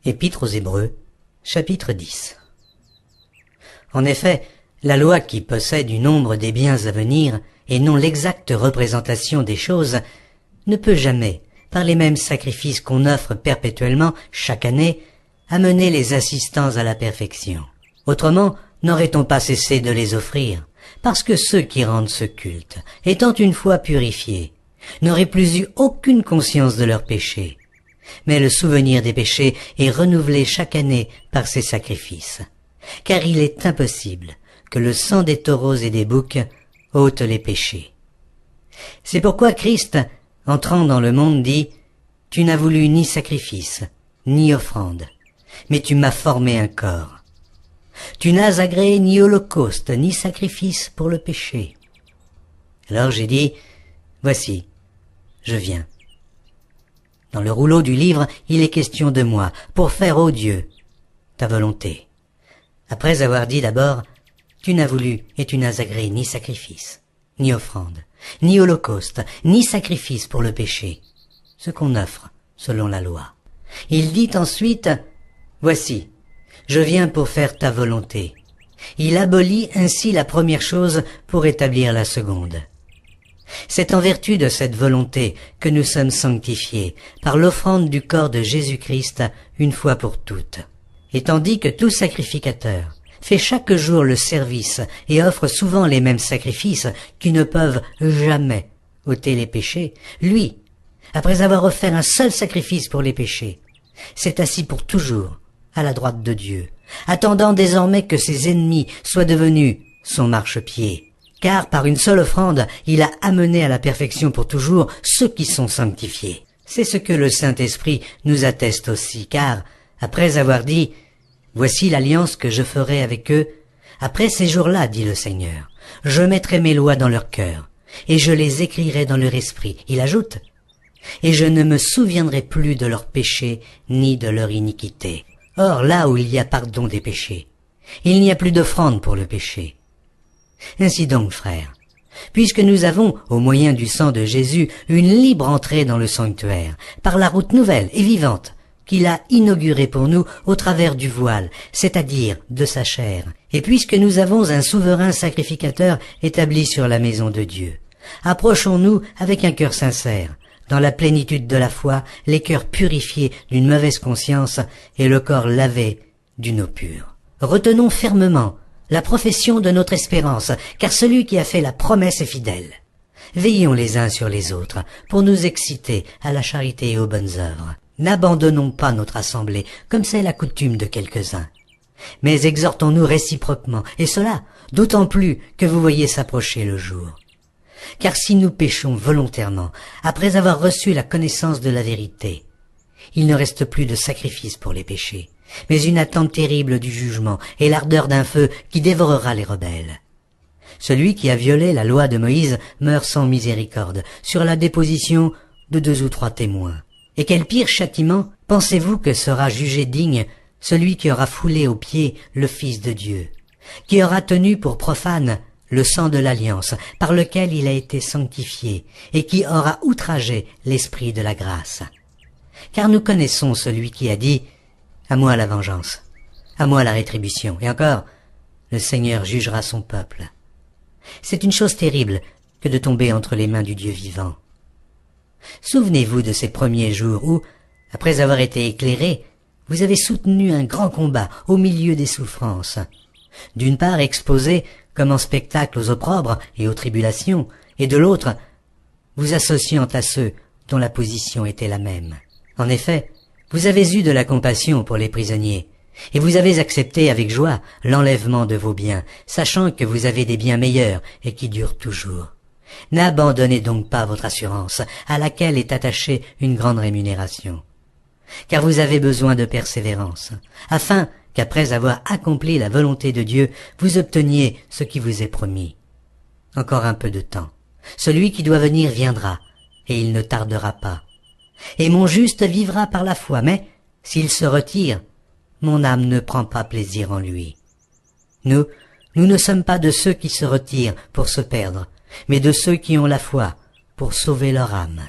Épître aux Hébreux, chapitre 10. En effet, la loi qui possède une ombre des biens à venir et non l'exacte représentation des choses ne peut jamais, par les mêmes sacrifices qu'on offre perpétuellement chaque année, amener les assistants à la perfection. Autrement, n'aurait-on pas cessé de les offrir, parce que ceux qui rendent ce culte, étant une fois purifiés, n'auraient plus eu aucune conscience de leurs péchés. Mais le souvenir des péchés est renouvelé chaque année par ces sacrifices, car il est impossible que le sang des taureaux et des boucs ôte les péchés. C'est pourquoi Christ, entrant dans le monde, dit « Tu n'as voulu ni sacrifice, ni offrande, mais tu m'as formé un corps. Tu n'as agréé ni holocauste, ni sacrifice pour le péché. » Alors j'ai dit « Voici, je viens. » Dans le rouleau du livre, il est question de moi, pour faire, ô Dieu, ta volonté. Après avoir dit d'abord, tu n'as voulu et tu n'as agréé ni sacrifice, ni offrande, ni holocauste, ni sacrifice pour le péché, ce qu'on offre selon la loi. Il dit ensuite, voici, je viens pour faire ta volonté. Il abolit ainsi la première chose pour établir la seconde. C'est en vertu de cette volonté que nous sommes sanctifiés par l'offrande du corps de Jésus-Christ une fois pour toutes. Et tandis que tout sacrificateur fait chaque jour le service et offre souvent les mêmes sacrifices qui ne peuvent jamais ôter les péchés, lui, après avoir offert un seul sacrifice pour les péchés, s'est assis pour toujours à la droite de Dieu, attendant désormais que ses ennemis soient devenus son marchepied. Car par une seule offrande, il a amené à la perfection pour toujours ceux qui sont sanctifiés. C'est ce que le Saint-Esprit nous atteste aussi, car, après avoir dit « Voici l'alliance que je ferai avec eux, après ces jours-là, dit le Seigneur, je mettrai mes lois dans leur cœur, et je les écrirai dans leur esprit. » Il ajoute « Et je ne me souviendrai plus de leurs péchés ni de leur iniquité. » Or, là où il y a pardon des péchés, il n'y a plus d'offrande pour le péché. Ainsi donc, frères, puisque nous avons, au moyen du sang de Jésus, une libre entrée dans le sanctuaire, par la route nouvelle et vivante qu'il a inaugurée pour nous au travers du voile, c'est-à-dire de sa chair, et puisque nous avons un souverain sacrificateur établi sur la maison de Dieu, approchons-nous avec un cœur sincère, dans la plénitude de la foi, les cœurs purifiés d'une mauvaise conscience et le corps lavé d'une eau pure. Retenons fermement la profession de notre espérance, car celui qui a fait la promesse est fidèle. Veillons les uns sur les autres, pour nous exciter à la charité et aux bonnes œuvres. N'abandonnons pas notre assemblée, comme c'est la coutume de quelques-uns. Mais exhortons-nous réciproquement, et cela d'autant plus que vous voyez s'approcher le jour. Car si nous péchons volontairement, après avoir reçu la connaissance de la vérité, il ne reste plus de sacrifice pour les péchés, mais une attente terrible du jugement et l'ardeur d'un feu qui dévorera les rebelles. Celui qui a violé la loi de Moïse meurt sans miséricorde, sur la déposition de 2 ou 3 témoins. Et quel pire châtiment pensez-vous que sera jugé digne celui qui aura foulé aux pieds le Fils de Dieu, qui aura tenu pour profane le sang de l'alliance par lequel il a été sanctifié, et qui aura outragé l'esprit de la grâce? Car nous connaissons celui qui a dit « À moi la vengeance, à moi la rétribution. » Et encore, le Seigneur jugera son peuple. C'est une chose terrible que de tomber entre les mains du Dieu vivant. Souvenez-vous de ces premiers jours où, après avoir été éclairés, vous avez soutenu un grand combat au milieu des souffrances. D'une part exposé comme en spectacle aux opprobres et aux tribulations, et de l'autre, vous associant à ceux dont la position était la même. En effet, vous avez eu de la compassion pour les prisonniers, et vous avez accepté avec joie l'enlèvement de vos biens, sachant que vous avez des biens meilleurs et qui durent toujours. N'abandonnez donc pas votre assurance, à laquelle est attachée une grande rémunération. Car vous avez besoin de persévérance, afin qu'après avoir accompli la volonté de Dieu, vous obteniez ce qui vous est promis. Encore un peu de temps. Celui qui doit venir viendra, et il ne tardera pas. Et mon juste vivra par la foi, mais, s'il se retire, mon âme ne prend pas plaisir en lui. Nous ne sommes pas de ceux qui se retirent pour se perdre, mais de ceux qui ont la foi pour sauver leur âme.